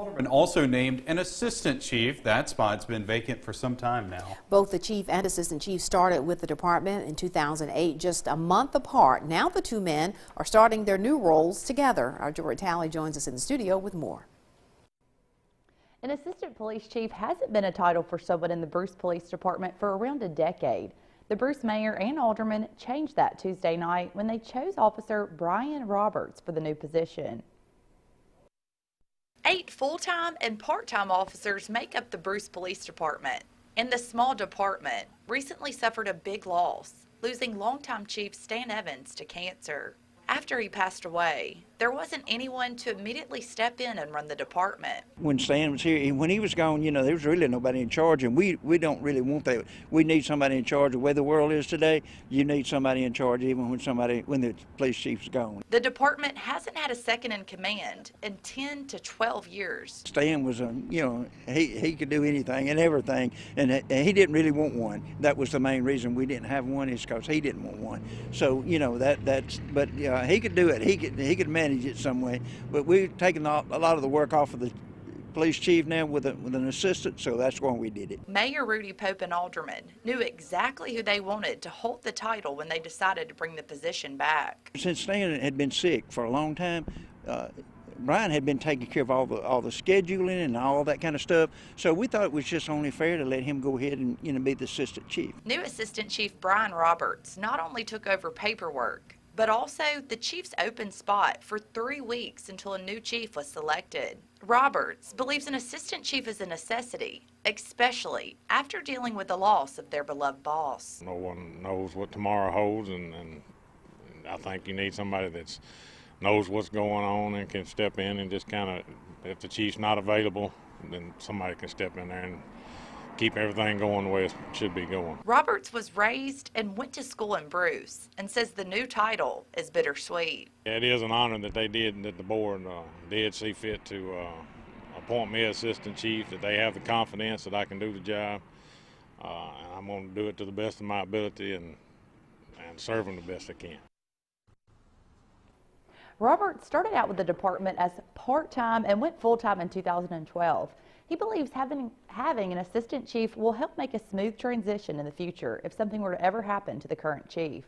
Aldermen also named an assistant chief. That spot's been vacant for some time now. Both the chief and assistant chief started with the department in 2008, just a month apart. Now the two men are starting their new roles together. Our Jory Talley joins us in the studio with more. An assistant police chief hasn't been a title for someone in the Bruce Police Department for around a decade. The Bruce mayor and aldermen changed that Tuesday night when they chose Officer Brian Roberts for the new position. 8 full-time and part-time officers make up the Bruce Police Department, and the small department recently suffered a big loss, losing longtime Chief Stan Evans to cancer. After he passed away, there wasn't anyone to immediately step in and run the department. When Stan was here, when he was gone, you know, there was really nobody in charge, and we don't really want that. We need somebody in charge. The way the world is today, you need somebody in charge even when the police chief's gone. The department hasn't had a second in command in 10 to 12 years. Stan was, you know, he could do anything and everything, and he didn't really want one. That was the main reason we didn't have one, is because he didn't want one. So, you know, but he could do it. He could manage it some way, but we've taken a lot of the work off of the police chief now with an assistant, so that's why we did it. Mayor Rudy Pope and aldermen knew exactly who they wanted to hold the title when they decided to bring the position back. Since Stan had been sick for a long time, Brian had been taking care of all the scheduling and all that kind of stuff, so we thought it was just only fair to let him go ahead and, you know, be the assistant chief. New assistant chief Brian Roberts not only took over paperwork, but also the chief's open spot for 3 weeks until a new chief was selected. Roberts believes an assistant chief is a necessity, especially after dealing with the loss of their beloved boss. No one knows what tomorrow holds, and I think you need somebody that knows what's going on and can step in and just kind of, if the chief's not available, then somebody can step in there and keep everything going the way it should be going. Roberts was raised and went to school in Bruce and says the new title is bittersweet. Yeah, it is an honor that the board did see fit to appoint me as assistant chief, that they have the confidence that I can do the job. And I'm going to do it to the best of my ability and serve them the best I can. Roberts started out with the department as part-time and went full-time in 2012. He believes having an assistant chief will help make a smooth transition in the future if something were to ever happen to the current chief.